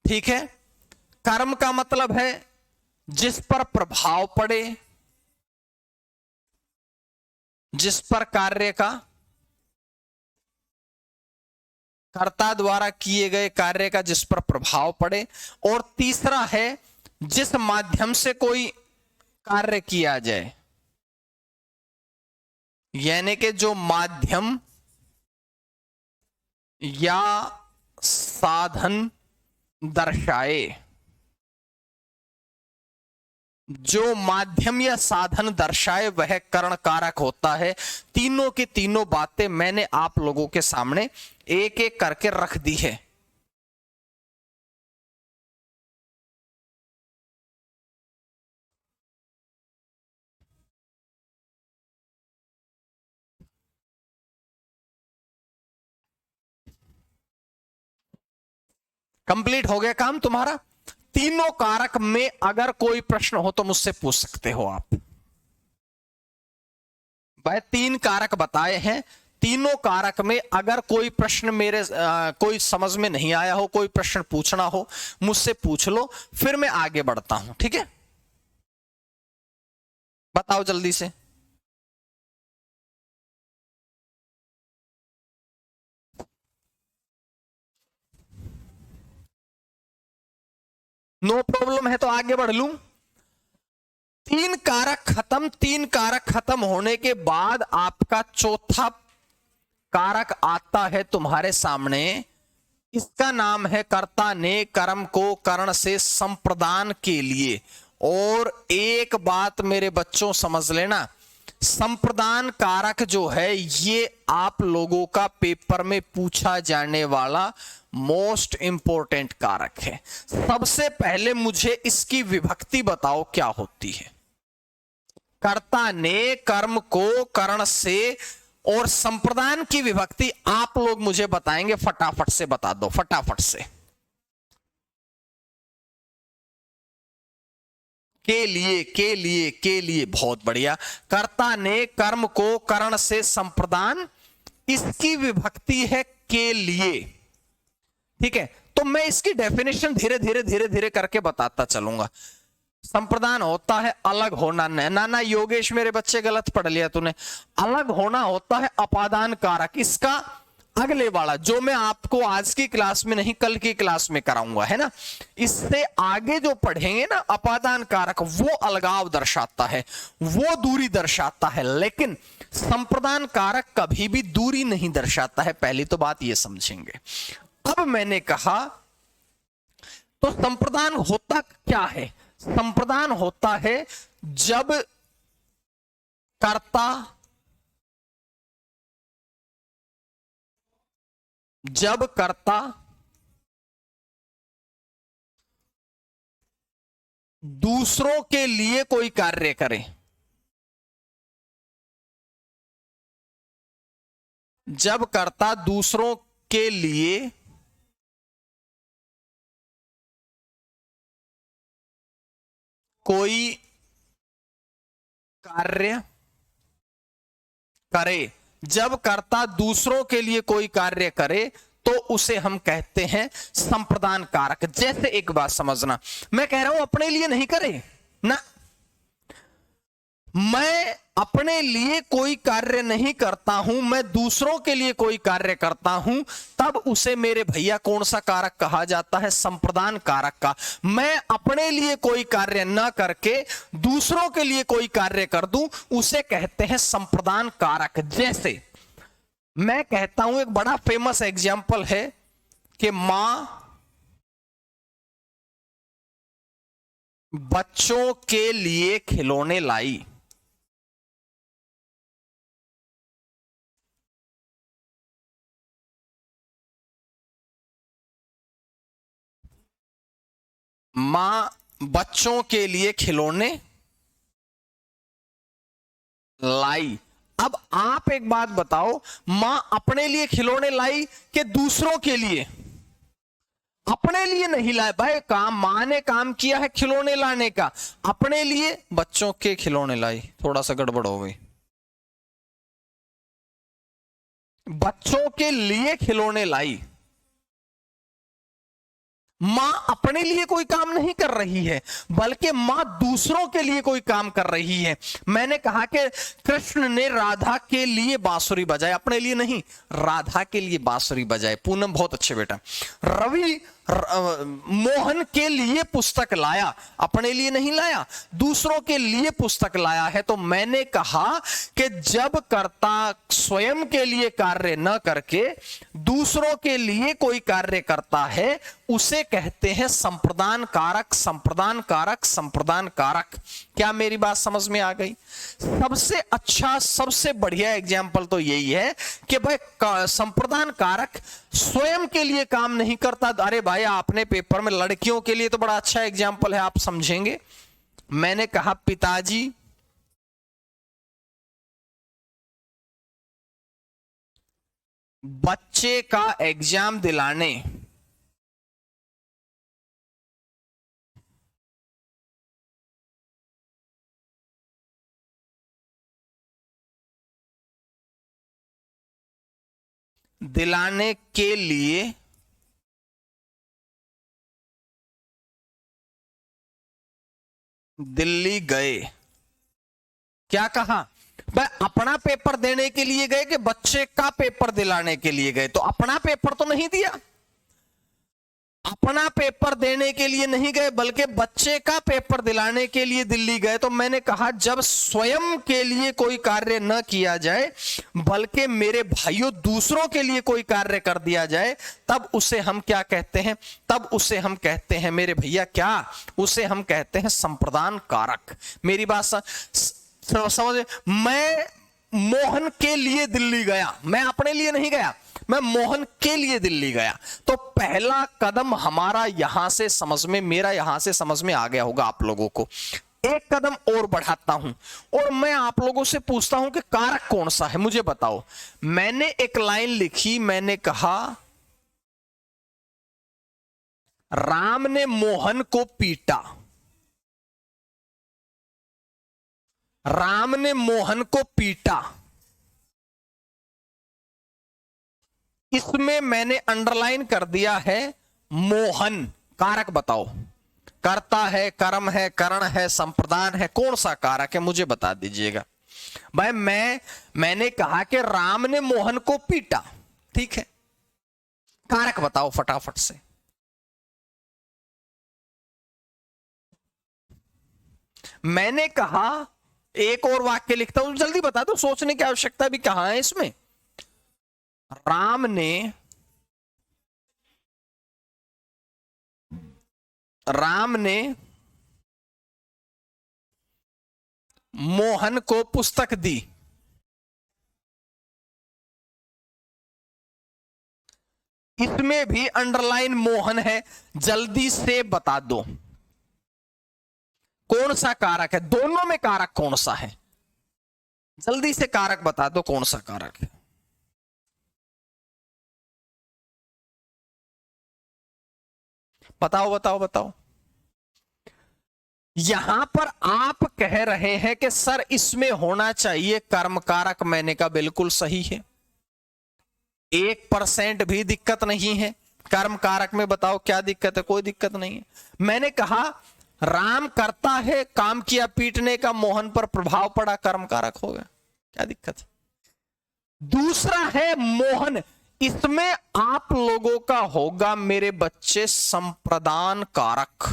[SPEAKER 1] ठीक है। कर्म का मतलब है जिस पर प्रभाव पड़े, जिस पर कार्य का, कर्ता द्वारा किए गए कार्य का जिस पर प्रभाव पड़े। और तीसरा है जिस माध्यम से कोई कार्य किया जाए, यानी कि जो माध्यम या साधन दर्शाए, जो माध्यम या साधन दर्शाए वह कर्ण कारक होता है। तीनों की तीनों बातें मैंने आप लोगों के सामने एक एक करके रख दी है। कंप्लीट हो गया काम तुम्हारा। तीनों कारक में अगर कोई प्रश्न हो तो मुझसे पूछ सकते हो आप। भाई 3 कारक बताए हैं, तीनों कारक में अगर कोई प्रश्न मेरे कोई समझ में नहीं आया हो, कोई प्रश्न पूछना हो, मुझसे पूछ लो, फिर मैं आगे बढ़ता हूं। ठीक है, बताओ जल्दी से। नो प्रॉब्लम है तो आगे बढ़ लूं। 3 कारक खत्म। 3 कारक खत्म होने के बाद आपका चौथा कारक आता है तुम्हारे सामने। इसका नाम है कर्ता ने कर्म को कर्ण से संप्रदान के लिए। और एक बात मेरे बच्चों समझ लेना, संप्रदान कारक जो है ये आप लोगों का पेपर में पूछा जाने वाला मोस्ट इंपॉर्टेंट कारक है। सबसे पहले मुझे इसकी विभक्ति बताओ क्या होती है। कर्ता ने कर्म को करण से, और संप्रदान की विभक्ति आप लोग मुझे बताएंगे, फटाफट से बता दो, फटाफट से। के लिए, बहुत बढ़िया। कर्ता ने कर्म को करण से संप्रदान, इसकी विभक्ति है के लिए। ठीक है, तो मैं इसकी डेफिनेशन धीरे धीरे धीरे धीरे करके बताता चलूंगा। संप्रदान होता है अलग होना। ना ना योगेश मेरे बच्चे, गलत पढ़ लिया तूने। अलग होना होता है अपादान कारक। इसका अगले वाला जो मैं आपको आज की क्लास में नहीं कल की क्लास में कराऊंगा, है ना, इससे आगे जो पढ़ेंगे ना, अपादान कारक वो अलगाव दर्शाता है, वो दूरी दर्शाता है, लेकिन संप्रदान कारक कभी भी दूरी नहीं दर्शाता है। पहली तो बात ये समझेंगे। अब मैंने कहा तो संप्रदान होता क्या है? संप्रदान होता है जब कर्ता दूसरों के लिए कोई कार्य करे। जब कर्ता दूसरों के लिए कोई कार्य करे, जब कर्ता दूसरों के लिए कोई कार्य करे तो उसे हम कहते हैं संप्रदान कारक। जैसे एक बात समझना, मैं कह रहा हूं अपने लिए नहीं करे ना, मैं अपने लिए कोई कार्य नहीं करता हूं, मैं दूसरों के लिए कोई कार्य करता हूं, तब उसे मेरे भैया कौन सा कारक कहा जाता है? संप्रदान कारक का। मैं अपने लिए कोई कार्य न करके दूसरों के लिए कोई कार्य कर दूं, उसे कहते हैं संप्रदान कारक। जैसे मैं कहता हूं, एक बड़ा फेमस एग्जाम्पल है कि मां बच्चों के लिए खिलौने लाई। मां बच्चों के लिए खिलौने लाई। अब आप एक बात बताओ, मां अपने लिए खिलौने लाई कि दूसरों के लिए? अपने लिए नहीं लाए भाई, काम मां ने काम किया है खिलौने लाने का, अपने लिए बच्चों के खिलौने लाई। थोड़ा सा गड़बड़ हो गई। बच्चों के लिए खिलौने लाई, मां अपने लिए कोई काम नहीं कर रही है, बल्कि मां दूसरों के लिए कोई काम कर रही है। मैंने कहा कि कृष्ण ने राधा के लिए बांसुरी बजाई, अपने लिए नहीं, राधा के लिए बांसुरी बजाई। पूनम बहुत अच्छे बेटा। रवि मोहन के लिए पुस्तक लाया, अपने लिए नहीं लाया, दूसरों के लिए पुस्तक लाया है। तो मैंने कहा कि जब कर्ता स्वयं के लिए कार्य न करके दूसरों के लिए कोई कार्य करता है, उसे कहते हैं संप्रदान कारक। संप्रदान कारक, संप्रदान कारक। क्या मेरी बात समझ में आ गई? सबसे अच्छा, सबसे बढ़िया एग्जाम्पल तो यही है कि भाई संप्रदान कारक स्वयं के लिए काम नहीं करता। अरे भाई आपने पेपर में लड़कियों के लिए तो बड़ा अच्छा एग्जाम्पल है, आप समझेंगे। मैंने कहा पिताजी बच्चे का एग्जाम दिलाने के लिए दिल्ली गए। क्या कहा? भाई अपना पेपर देने के लिए गए कि बच्चे का पेपर दिलाने के लिए गए? तो अपना पेपर तो नहीं दिया, अपना पेपर देने के लिए नहीं गए, बल्कि बच्चे का पेपर दिलाने के लिए दिल्ली गए। तो मैंने कहा जब स्वयं के लिए कोई कार्य न किया जाए, बल्कि मेरे भाइयों दूसरों के लिए कोई कार्य कर दिया जाए, तब उसे हम क्या कहते हैं? तब उसे हम कहते हैं मेरे भैया, क्या उसे हम कहते हैं? संप्रदान कारक। मेरी बात समझ? मैं मोहन के लिए दिल्ली गया, मैं अपने लिए नहीं गया, मैं मोहन के लिए दिल्ली गया। तो पहला कदम हमारा यहां से समझ में, मेरा यहां से समझ में आ गया होगा आप लोगों को। एक कदम और बढ़ाता हूं और मैं आप लोगों से पूछता हूं कि कारक कौन सा है, मुझे बताओ। मैंने एक लाइन लिखी, मैंने कहा राम ने मोहन को पीटा। राम ने मोहन को पीटा, इसमें मैंने अंडरलाइन कर दिया है मोहन। कारक बताओ, कर्ता है, कर्म है, करण है, संप्रदान है, कौन सा कारक है मुझे बता दीजिएगा। भाई मैंने कहा कि राम ने मोहन को पीटा, ठीक है, कारक बताओ फटाफट से। मैंने कहा एक और वाक्य लिखता हूं, जल्दी बता दो, सोचने की आवश्यकता भी कहां है इसमें। राम ने मोहन को पुस्तक दी। इसमें भी अंडरलाइन मोहन है, जल्दी से बता दो कौन सा कारक है, दोनों में कारक कौन सा है, जल्दी से कारक बता दो कौन सा कारक है। बताओ बताओ बताओ। यहां पर आप कह रहे हैं कि सर इसमें होना चाहिए कर्म कारक, मैंने कहा बिल्कुल सही है, 1% भी दिक्कत नहीं है। कर्म कारक में बताओ क्या दिक्कत है, कोई दिक्कत नहीं है। मैंने कहा राम करता है, काम किया पीटने का, मोहन पर प्रभाव पड़ा, कर्म कारक हो गया, क्या दिक्कत है। दूसरा है मोहन, इसमें आप लोगों का होगा मेरे बच्चे संप्रदान कारक।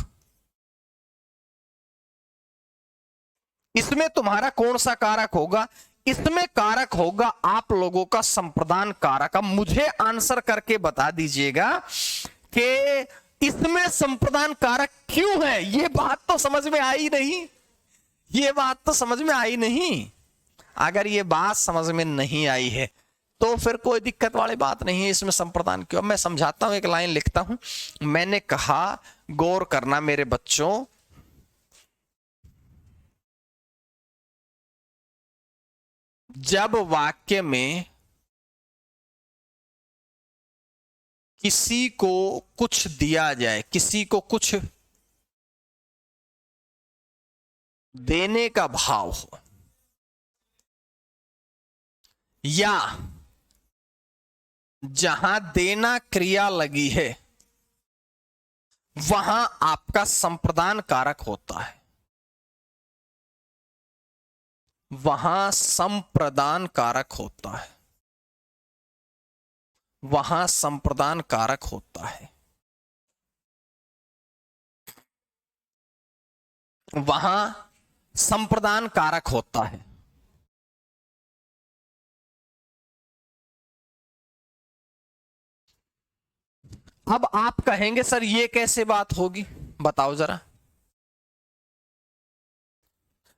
[SPEAKER 1] इसमें तुम्हारा कौन सा कारक होगा, इसमें कारक होगा आप लोगों का संप्रदान कारक। अब मुझे आंसर करके बता दीजिएगा कि इसमें संप्रदान कारक क्यों है। ये बात तो समझ में आई नहीं, ये बात तो समझ में आई नहीं। अगर ये बात समझ में नहीं आई है तो फिर कोई दिक्कत वाली बात नहीं है, इसमें संप्रदान क्यों। मैं समझाता हूं, एक लाइन लिखता हूं। मैंने कहा, गौर करना मेरे बच्चों, जब वाक्य में किसी को कुछ दिया जाए, किसी को कुछ देने का भाव हो, या जहां देना क्रिया लगी है वहां आपका संप्रदान कारक होता है, वहां संप्रदान कारक होता है, वहां संप्रदान कारक होता है, वहां संप्रदान कारक होता है। अब आप कहेंगे सर ये कैसे बात होगी, बताओ जरा।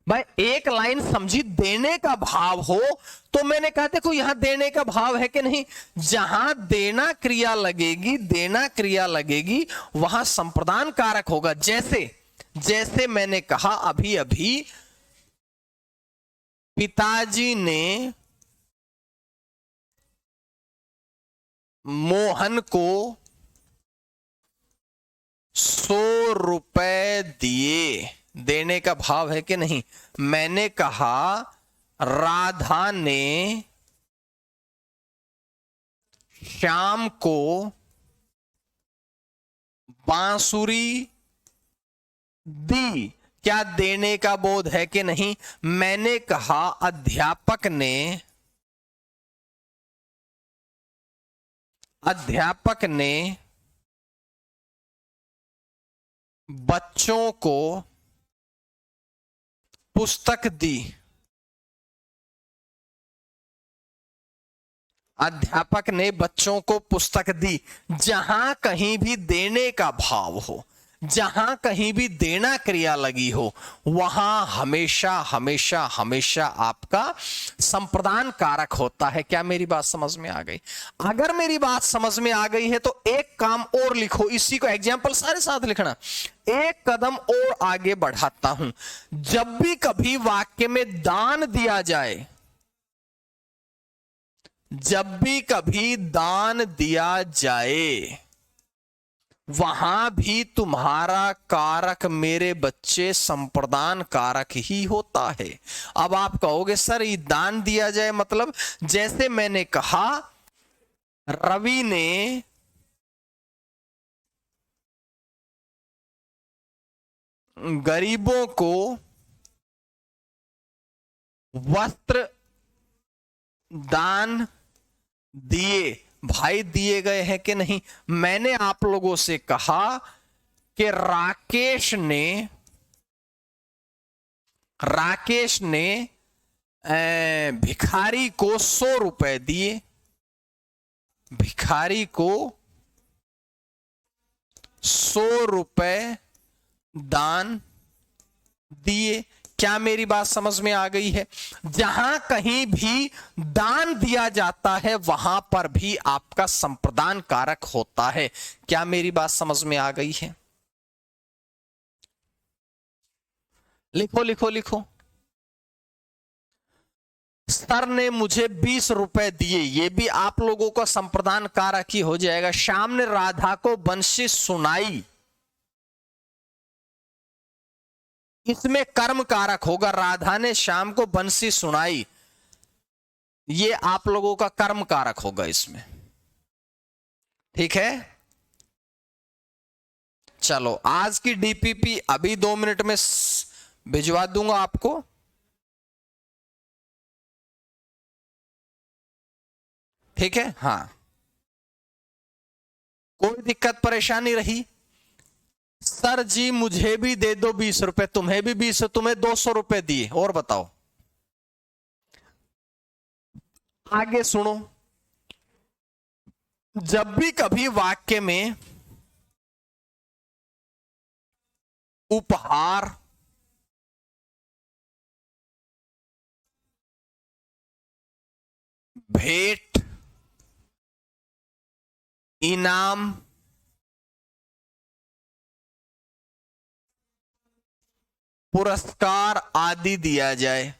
[SPEAKER 1] भाई एक लाइन समझी, देने का भाव हो तो मैंने कहा देखो यहां देने का भाव है कि नहीं, जहां देना क्रिया लगेगी, देना क्रिया लगेगी वहां संप्रदान कारक होगा। जैसे जैसे मैंने कहा अभी अभी, पिताजी ने मोहन को 100 रुपए दिए, देने का भाव है कि नहीं। मैंने कहा राधा ने श्याम को बांसुरी दी, क्या देने का बोध है कि नहीं। मैंने कहा अध्यापक ने बच्चों को पुस्तक दी, अध्यापक ने बच्चों को पुस्तक दी। जहां कहीं भी देने का भाव हो, जहां कहीं भी देना क्रिया लगी हो वहां हमेशा हमेशा हमेशा आपका संप्रदान कारक होता है। क्या मेरी बात समझ में आ गई? अगर मेरी बात समझ में आ गई है तो एक काम और लिखो, इसी को एग्जाम्पल सारे साथ लिखना। एक कदम और आगे बढ़ाता हूं, जब भी कभी वाक्य में दान दिया जाए, जब भी कभी दान दिया जाए, वहां भी तुम्हारा कारक मेरे बच्चे संप्रदान कारक ही होता है। अब आप कहोगे सर ये दान दिया जाए मतलब, जैसे मैंने कहा रवि ने गरीबों को वस्त्र दान दिए, भाई दिए गए हैं कि नहीं? मैंने आप लोगों से कहा कि राकेश ने भिखारी को 100 रुपए दिए, भिखारी को 100 रुपए दान दिए। क्या मेरी बात समझ में आ गई है? जहां कहीं भी दान दिया जाता है वहां पर भी आपका संप्रदान कारक होता है। क्या मेरी बात समझ में आ गई है? लिखो लिखो लिखो। सर ने मुझे 20 रुपए दिए, ये भी आप लोगों का संप्रदान कारक ही हो जाएगा। श्याम ने राधा को बंशी सुनाई, इसमें कर्म कारक होगा। राधा ने श्याम को बंसी सुनाई, ये आप लोगों का कर्म कारक होगा इसमें। ठीक है, चलो आज की डीपीपी अभी 2 मिनट में भिजवा दूंगा आपको। ठीक है, हाँ, कोई दिक्कत परेशानी रही? सर जी मुझे भी दे दो 20 रुपए, तुम्हें भी 20, तुम्हें 200 रुपए दिए, और बताओ। आगे सुनो, जब भी कभी वाक्य में उपहार, भेंट, इनाम, पुरस्कार आदि दिया जाए,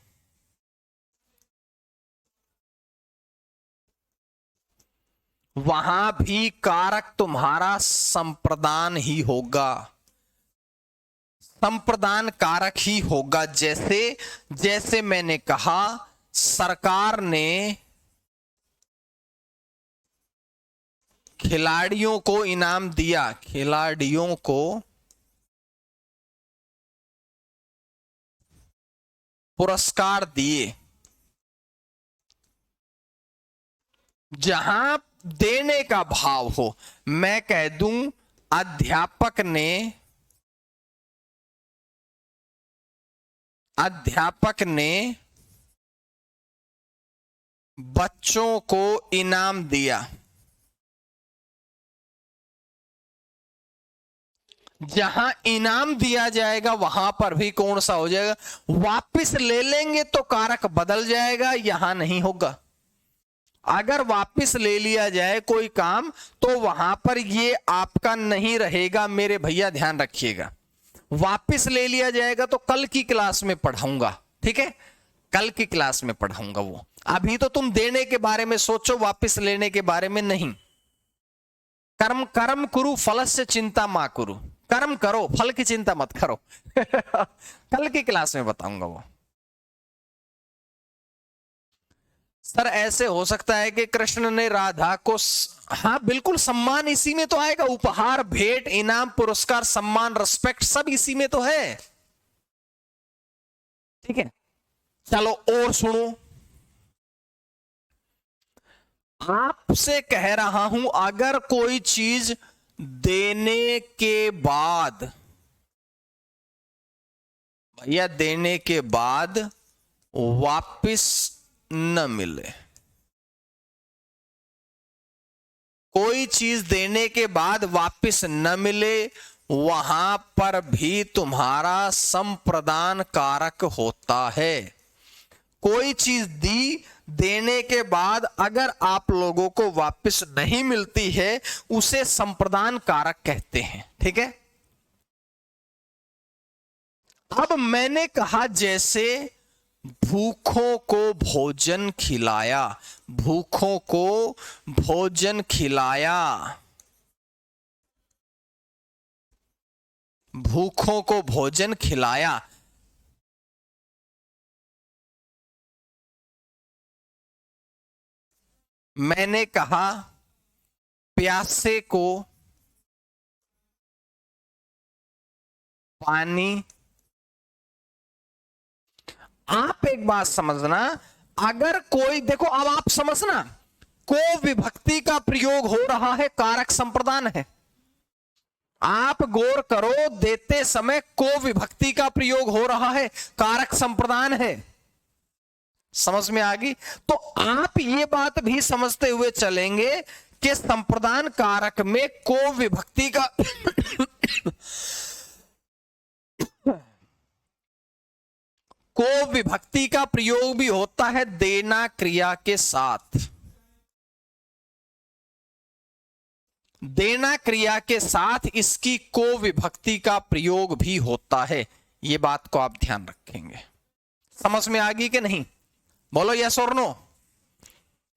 [SPEAKER 1] वहां भी कारक तुम्हारा संप्रदान ही होगा, संप्रदान कारक ही होगा। जैसे जैसे मैंने कहा सरकार ने खिलाड़ियों को इनाम दिया, खिलाड़ियों को पुरस्कार दिए। जहां देने का भाव हो, मैं कह दूं अध्यापक ने बच्चों को इनाम दिया। जहां इनाम दिया जाएगा वहां पर भी कौन सा हो जाएगा? वापिस ले लेंगे तो कारक बदल जाएगा, यहां नहीं होगा। अगर वापिस ले लिया जाए कोई काम तो वहां पर ये आपका नहीं रहेगा। मेरे भैया ध्यान रखिएगा, वापिस ले लिया जाएगा तो कल की क्लास में पढ़ाऊंगा। ठीक है, कल की क्लास में पढ़ाऊंगा वो। अभी तो तुम देने के बारे में सोचो, वापिस लेने के बारे में नहीं। कर्म कर्म कुरु फलस्य चिंता मा कुरु, कर्म करो फल की चिंता मत करो। कल की क्लास में बताऊंगा वो। सर ऐसे हो सकता है कि कृष्ण ने राधा को, हाँ बिल्कुल, सम्मान इसी में तो आएगा। उपहार, भेंट, इनाम, पुरस्कार, सम्मान, रिस्पेक्ट सब इसी में तो है। ठीक है, चलो और सुनो, आपसे कह रहा हूं अगर कोई चीज देने के बाद, भैया देने के बाद वापिस न मिले, कोई चीज देने के बाद वापिस न मिले, वहां पर भी तुम्हारा संप्रदान कारक होता है। कोई चीज दी, देने के बाद अगर आप लोगों को वापस नहीं मिलती है, उसे संप्रदान कारक कहते हैं। ठीक है। अब मैंने कहा जैसे भूखों को भोजन खिलाया, भूखों को भोजन खिलाया, भूखों को भोजन खिलाया। मैंने कहा प्यासे को पानी। आप एक बात समझना, अगर कोई, देखो अब आप समझना, को विभक्ति का प्रयोग हो रहा है, कारक संप्रदान है। आप गौर करो, देते समय को विभक्ति का प्रयोग हो रहा है, कारक संप्रदान है। समझ में आ गई? तो आप ये बात भी समझते हुए चलेंगे कि संप्रदान कारक में को विभक्ति का को विभक्ति का प्रयोग भी होता है देना क्रिया के साथ। देना क्रिया के साथ इसकी को विभक्ति का प्रयोग भी होता है। ये बात को आप ध्यान रखेंगे। समझ में आ गई कि नहीं? बोलो यस और नो।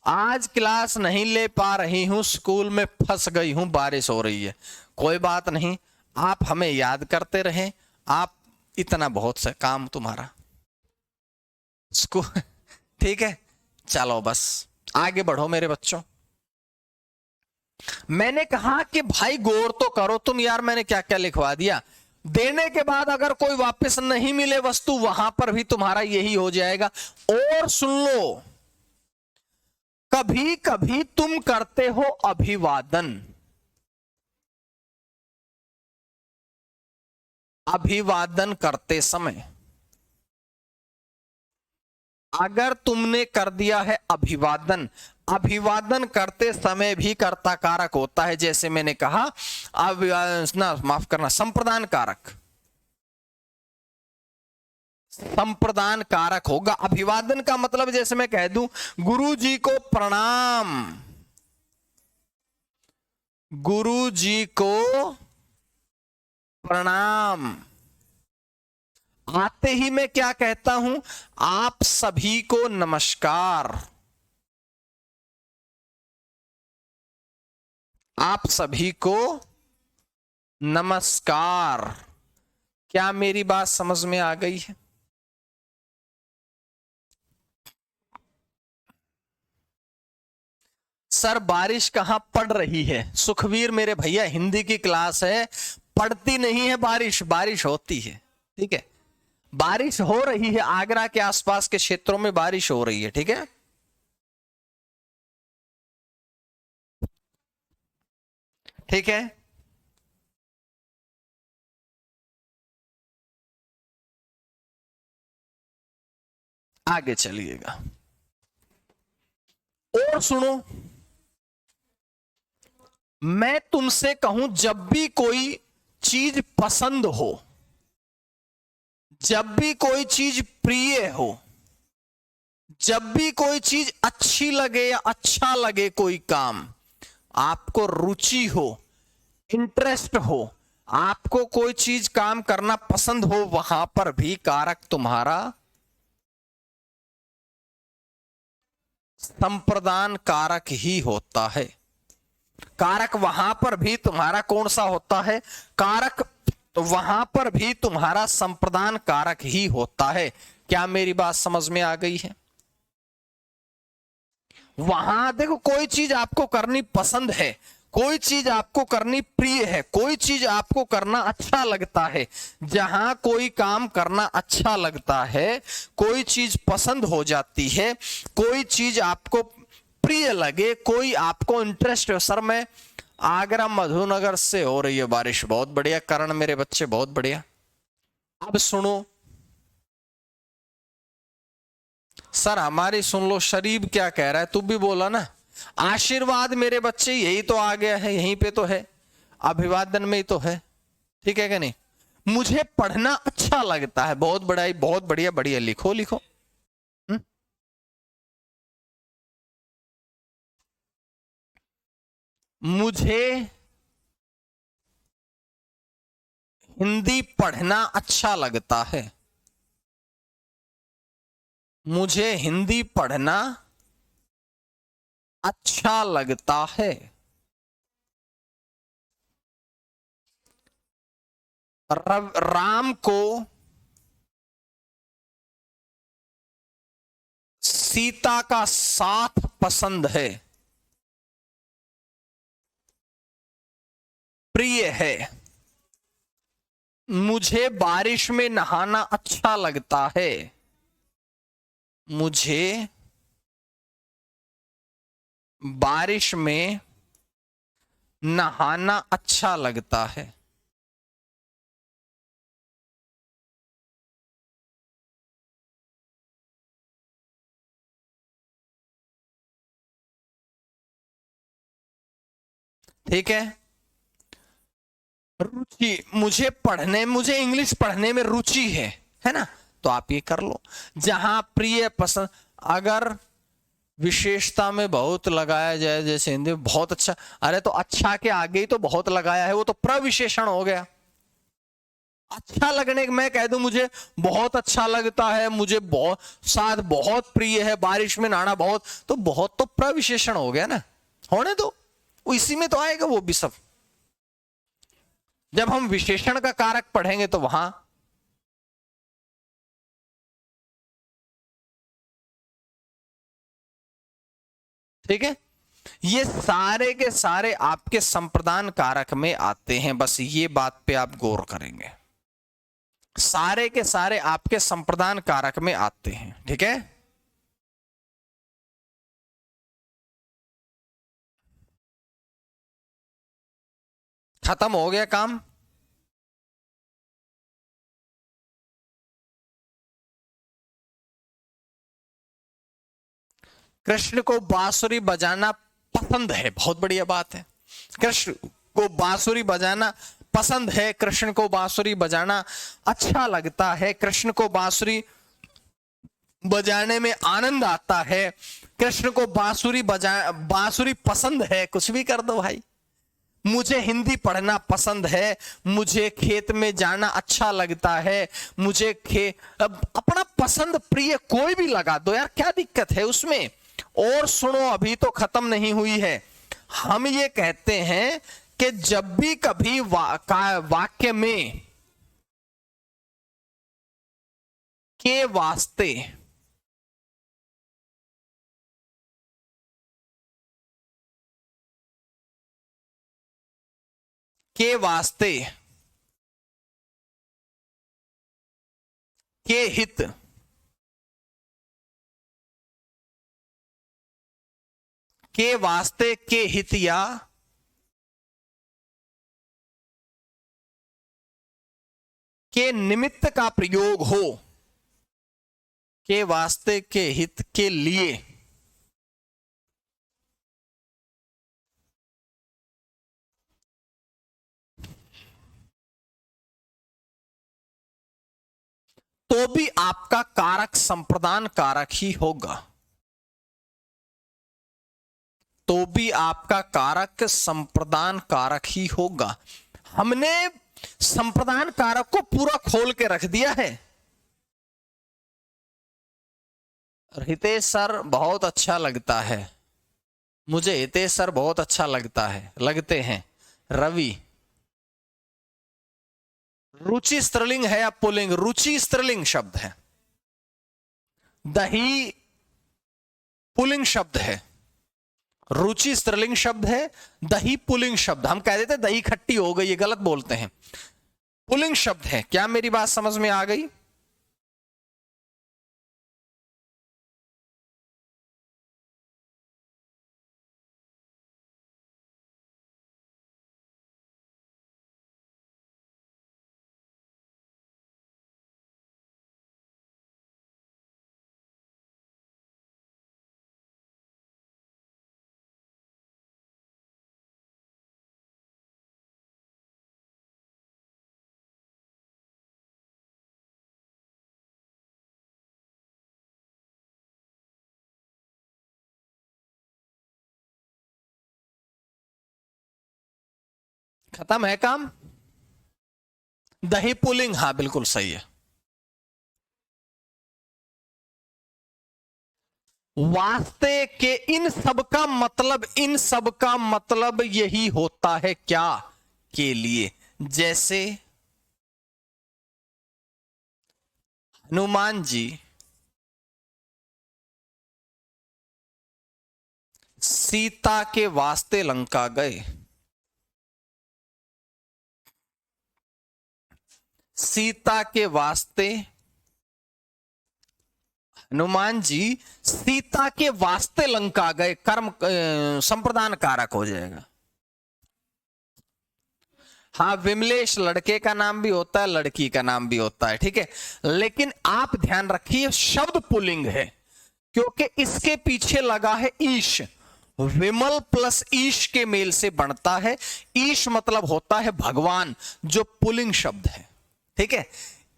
[SPEAKER 1] आज क्लास नहीं ले पा रही हूं, स्कूल में फंस गई हूं, बारिश हो रही है, कोई बात नहीं, आप हमें याद करते रहें। आप इतना बहुत सा काम तुम्हारा स्कूल। ठीक है, चलो बस आगे बढ़ो मेरे बच्चों। मैंने कहा कि भाई गौर तो करो तुम यार, मैंने क्या क्या लिखवा दिया। देने के बाद अगर कोई वापस नहीं मिले वस्तु, वहां पर भी तुम्हारा यही हो जाएगा। और सुन लो, कभी कभी तुम करते हो अभिवादन। अभिवादन करते समय अगर तुमने कर दिया है अभिवादन, अभिवादन करते समय भी कर्ता कारक होता है। जैसे मैंने कहा माफ करना, संप्रदान कारक, संप्रदान कारक होगा। अभिवादन का मतलब जैसे मैं कह दूं गुरु जी को प्रणाम, गुरु जी को प्रणाम। आते ही मैं क्या कहता हूं, आप सभी को नमस्कार, आप सभी को नमस्कार। क्या मेरी बात समझ में आ गई है? सर बारिश कहां पड़ रही है? सुखवीर मेरे भैया, हिंदी की क्लास है, पड़ती नहीं है बारिश, बारिश होती है। ठीक है, बारिश हो रही है, आगरा के आसपास के क्षेत्रों में बारिश हो रही है। ठीक है, ठीक है। आगे चलिएगा और सुनो, मैं तुमसे कहूं जब भी कोई चीज पसंद हो, जब भी कोई चीज प्रिय हो, जब भी कोई चीज अच्छी लगे या अच्छा लगे, कोई काम आपको रुचि हो, इंटरेस्ट हो, आपको कोई चीज काम करना पसंद हो, वहां पर भी कारक तुम्हारा संप्रदान कारक ही होता है। कारक वहां पर भी तुम्हारा कौन सा होता है? कारक तो वहां पर भी तुम्हारा संप्रदान कारक ही होता है। क्या मेरी बात समझ में आ गई है? वहां देखो, कोई चीज आपको करनी पसंद है, कोई चीज आपको करनी प्रिय है, कोई चीज आपको करना अच्छा लगता है। जहां कोई काम करना अच्छा लगता है, कोई चीज पसंद हो जाती है, कोई चीज आपको प्रिय लगे, कोई आपको इंटरेस्ट हो। सर मैं आगरा मधुनगर से हो रही है बारिश, बहुत बढ़िया करण मेरे बच्चे, बहुत बढ़िया। अब सुनो सर, हमारी सुन लो, शरीफ क्या कह रहा है, तू भी बोला ना। आशीर्वाद मेरे बच्चे, यही तो आ गया है, यहीं पे तो है, अभिवादन में ही तो है। ठीक है कि नहीं? मुझे पढ़ना अच्छा लगता है, बहुत बड़ा, बहुत बढ़िया, बढ़िया, लिखो लिखो। हुँ? मुझे हिंदी पढ़ना अच्छा लगता है। मुझे हिंदी पढ़ना अच्छा लगता है। राम को सीता का साथ पसंद है। प्रिय है। मुझे बारिश में नहाना अच्छा लगता है। मुझे बारिश में नहाना अच्छा लगता है। ठीक है। रुचि, मुझे इंग्लिश पढ़ने में रुचि है ना? तो आप ये कर लो। जहां प्रिय, पसंद, अगर विशेषता में बहुत लगाया जाए, जैसे हिंदी में बहुत अच्छा, अरे तो अच्छा के आगे ही तो बहुत लगाया है, वो तो प्रविशेषण हो गया। अच्छा लगने, मैं कह दूं मुझे बहुत अच्छा लगता है, मुझे बहुत साथ बहुत प्रिय है, बारिश में नहाना बहुत, तो बहुत तो प्रविशेषण हो गया ना। होने दो, वो इसी में तो आएगा वो भी सब। जब हम विशेषण का कारक पढ़ेंगे तो वहां, ठीक है। ये सारे के सारे आपके संप्रदान कारक में आते हैं, बस ये बात पे आप गौर करेंगे। सारे के सारे आपके संप्रदान कारक में आते हैं, ठीक है। खत्म हो गया काम। कृष्ण को बांसुरी बजाना पसंद है, बहुत बढ़िया बात है। कृष्ण को बांसुरी बजाना पसंद है, कृष्ण को बांसुरी बजाना अच्छा लगता है, कृष्ण को बांसुरी बजाने में आनंद आता है, कृष्ण को बांसुरी पसंद है, कुछ भी कर दो भाई। मुझे हिंदी पढ़ना पसंद है, मुझे खेत में जाना अच्छा लगता है, मुझे अब अपना पसंद प्रिय कोई भी लगा दो यार, क्या दिक्कत है उसमें। और सुनो, अभी तो खत्म नहीं हुई है। हम ये कहते हैं कि जब भी कभी वाक्य में के वास्ते, के वास्ते, के हित, के वास्ते, के हित या के निमित्त का प्रयोग हो, के वास्ते, के हित, के लिए, तो भी आपका कारक संप्रदान कारक ही होगा। तो भी आपका कारक संप्रदान कारक ही होगा। हमने संप्रदान कारक को पूरा खोल के रख दिया है। हितेश सर बहुत अच्छा लगता है, मुझे हितेश सर बहुत अच्छा लगता है, लगते हैं। रवि, रुचि स्त्रीलिंग है या पुल्लिंग? रुचि स्त्रीलिंग शब्द है। दही पुल्लिंग शब्द है। रुचि स्त्रीलिंग शब्द है, दही पुल्लिंग शब्द। हम कह देते दही खट्टी हो गई, ये गलत बोलते हैं। पुल्लिंग शब्द है। क्या मेरी बात समझ में आ गई? खत्म है काम। दही पुलिंग, हाँ बिल्कुल सही है। वास्ते के इन सब का मतलब यही होता है क्या के लिए। जैसे हनुमान जी सीता के वास्ते लंका गए। सीता के वास्ते, हनुमान जी सीता के वास्ते लंका गए, कर्म संप्रदान कारक हो जाएगा। हाँ, विमलेश लड़के का नाम भी होता है, लड़की का नाम भी होता है, ठीक है। लेकिन आप ध्यान रखिए शब्द पुल्लिंग है क्योंकि इसके पीछे लगा है ईश। विमल प्लस ईश के मेल से बनता है। ईश मतलब होता है भगवान, जो पुल्लिंग शब्द है, ठीक है।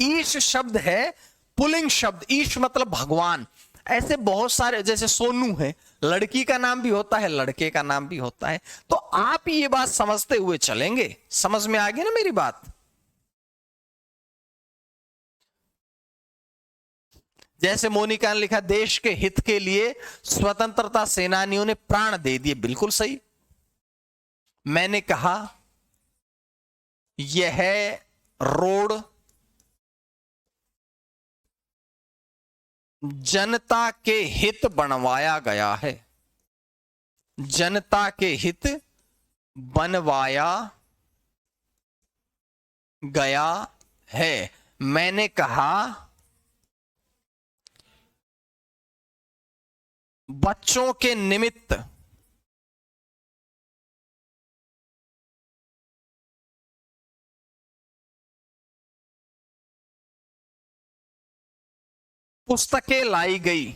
[SPEAKER 1] ईश शब्द है पुल्लिंग शब्द, ईश मतलब भगवान। ऐसे बहुत सारे, जैसे सोनू है, लड़की का नाम भी होता है, लड़के का नाम भी होता है। तो आप ये बात समझते हुए चलेंगे, समझ में आ गई ना मेरी बात। जैसे मोनिका ने लिखा, देश के हित के लिए स्वतंत्रता सेनानियों ने प्राण दे दिए, बिल्कुल सही। मैंने कहा यह रोड जनता के हित बनवाया गया है, जनता के हित बनवाया गया है। मैंने कहा बच्चों के निमित्त पुस्तकें लाई गई।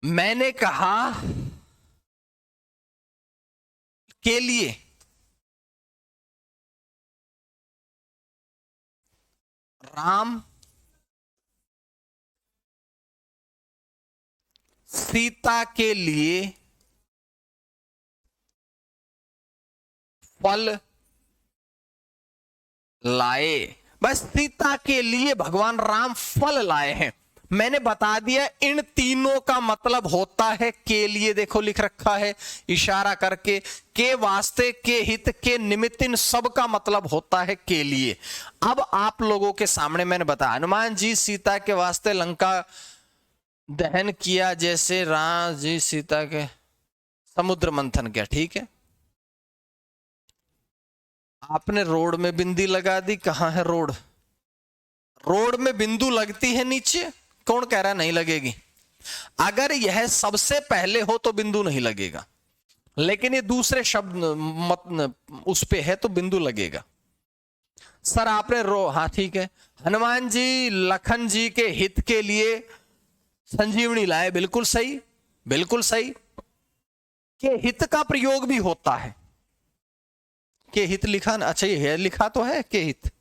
[SPEAKER 1] मैंने कहा के लिए राम सीता के लिए फल लाए। बस सीता के लिए भगवान राम फल लाए हैं। मैंने बता दिया इन तीनों का मतलब होता है के लिए। देखो लिख रखा है इशारा करके, के वास्ते, के हित, के निमित्त, इन सब का मतलब होता है के लिए। अब आप लोगों के सामने मैंने बताया, हनुमान जी सीता के वास्ते लंका दहन किया, जैसे राम जी सीता के समुद्र मंथन किया, ठीक है। आपने रोड में बिंदी लगा दी, कहां है रोड? रोड में बिंदु लगती है नीचे, कौन कह रहा है नहीं लगेगी? अगर यह सबसे पहले हो तो बिंदु नहीं लगेगा, लेकिन ये दूसरे शब्द उस पे है तो बिंदु लगेगा। सर आपने हाँ ठीक है, हनुमान जी लखन जी के हित के लिए संजीवनी लाए, बिल्कुल सही, बिल्कुल सही। के हित का प्रयोग भी होता है, के हित लिखा ना, अच्छा ये लिखा तो है के हित।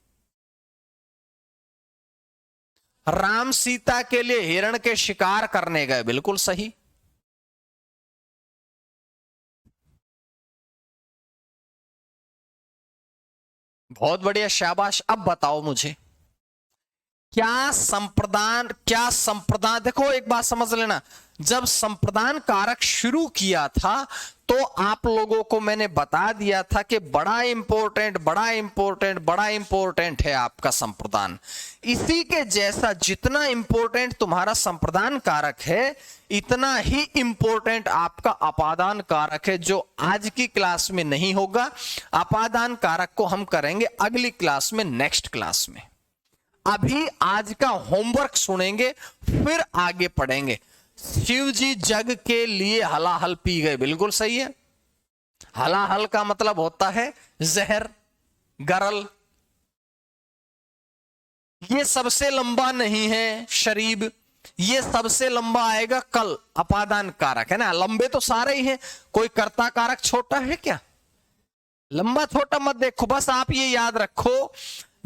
[SPEAKER 1] राम सीता के लिए हिरण के शिकार करने गए, बिल्कुल सही। बहुत बढ़िया, शाबाश। अब बताओ मुझे क्या संप्रदान, देखो एक बात समझ लेना, जब संप्रदान कारक शुरू किया था तो आप लोगों को मैंने बता दिया था कि बड़ा इंपॉर्टेंट है आपका संप्रदान। इसी के जैसा जितना इंपॉर्टेंट तुम्हारा संप्रदान कारक है, इतना ही इंपॉर्टेंट आपका अपादान कारक है, जो आज की क्लास में नहीं होगा। अपादान कारक को हम करेंगे अगली क्लास में, नेक्स्ट क्लास में। अभी आज का होमवर्क सुनेंगे, फिर आगे पढ़ेंगे। शिव जी जग के लिए हलाहल पी गए, बिल्कुल सही है। हलाहल का मतलब होता है जहर, गरल। ये सबसे लंबा नहीं है शरीब, ये सबसे लंबा आएगा कल। अपादान कारक है ना, लंबे तो सारे ही हैं, कोई कर्ता कारक छोटा है क्या? लंबा छोटा मत देखो, बस आप ये याद रखो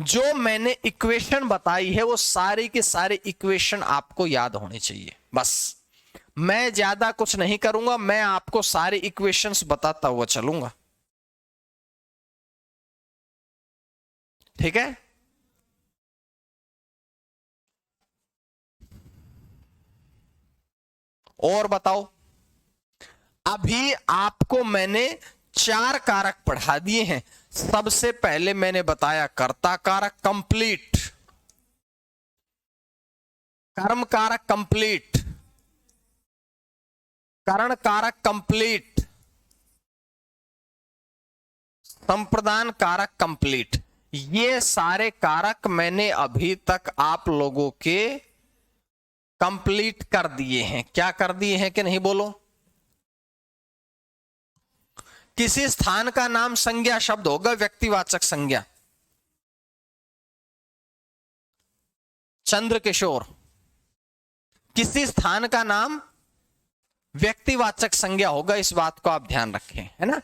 [SPEAKER 1] जो मैंने इक्वेशन बताई है वो सारे के सारे इक्वेशन आपको याद होने चाहिए, बस। मैं ज्यादा कुछ नहीं करूंगा, मैं आपको सारे इक्वेशंस बताता हुआ चलूंगा, ठीक है। और बताओ, अभी आपको मैंने 4 कारक पढ़ा दिए हैं। सबसे पहले मैंने बताया कर्ता कारक कंप्लीट, कर्म कारक कंप्लीट, करण कारक कंप्लीट, संप्रदान कारक कंप्लीट। ये सारे कारक मैंने अभी तक आप लोगों के कंप्लीट कर दिए हैं। क्या कर दिए हैं कि नहीं बोलो। किसी स्थान का नाम संज्ञा शब्द होगा, व्यक्तिवाचक संज्ञा। चंद्रकिशोर, किसी स्थान का नाम व्यक्तिवाचक संज्ञा होगा, इस बात को आप ध्यान रखें, है ना।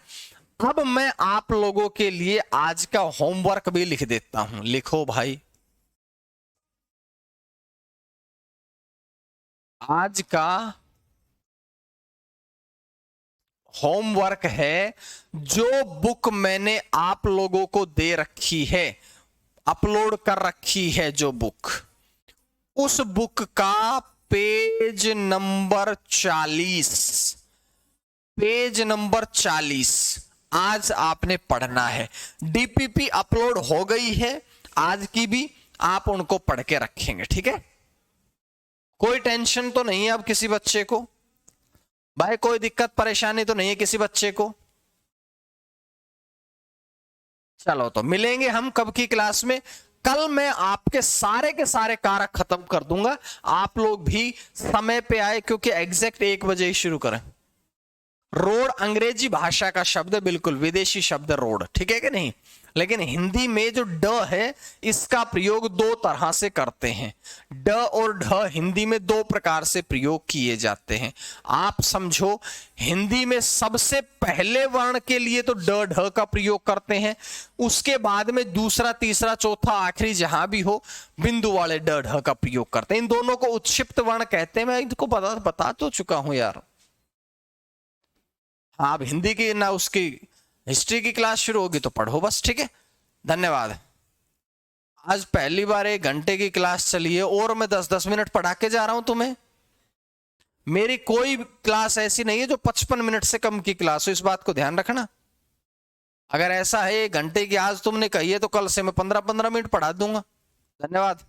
[SPEAKER 1] अब मैं आप लोगों के लिए आज का होमवर्क भी लिख देता हूं, लिखो भाई। आज का होमवर्क है, जो बुक मैंने आप लोगों को दे रखी है, अपलोड कर रखी है जो बुक, उस बुक का पेज नंबर 40, पेज नंबर 40 आज आपने पढ़ना है। डीपीपी अपलोड हो गई है आज की भी, आप उनको पढ़ के रखेंगे, ठीक है। कोई टेंशन तो नहीं है अब किसी बच्चे को भाई, कोई दिक्कत परेशानी तो नहीं है किसी बच्चे को। चलो तो मिलेंगे हम कब की क्लास में। कल मैं आपके सारे के सारे कारक खत्म कर दूंगा, आप लोग भी समय पे आए, क्योंकि एग्जैक्ट 1 बजे ही शुरू करें। रोड अंग्रेजी भाषा का शब्द है, बिल्कुल विदेशी शब्द रोड, ठीक है कि नहीं। लेकिन हिंदी में जो ड है, इसका प्रयोग 2 तरह से करते हैं। ड और ढ हिंदी में 2 प्रकार से प्रयोग किए जाते हैं। आप समझो, हिंदी में सबसे पहले वर्ण के लिए तो ड ढ का प्रयोग करते हैं, उसके बाद में दूसरा तीसरा चौथा आखिरी जहां भी हो बिंदु वाले ड ढ का प्रयोग करते हैं। इन दोनों को उत्क्षिप्त वर्ण कहते हैं। मैं इनको बता तो चुका हूं यार। हाँ, अब हिंदी की ना उसकी हिस्ट्री की क्लास शुरू होगी तो पढ़ो बस, ठीक है। धन्यवाद। आज पहली बार 1 घंटे की क्लास चली है और मैं 10-10 मिनट पढ़ा के जा रहा हूं तुम्हें। मेरी कोई क्लास ऐसी नहीं है जो 55 मिनट से कम की क्लास हो, इस बात को ध्यान रखना। अगर ऐसा है 1 घंटे की आज तुमने कही है तो कल से मैं 15-15 मिनट पढ़ा दूंगा। धन्यवाद।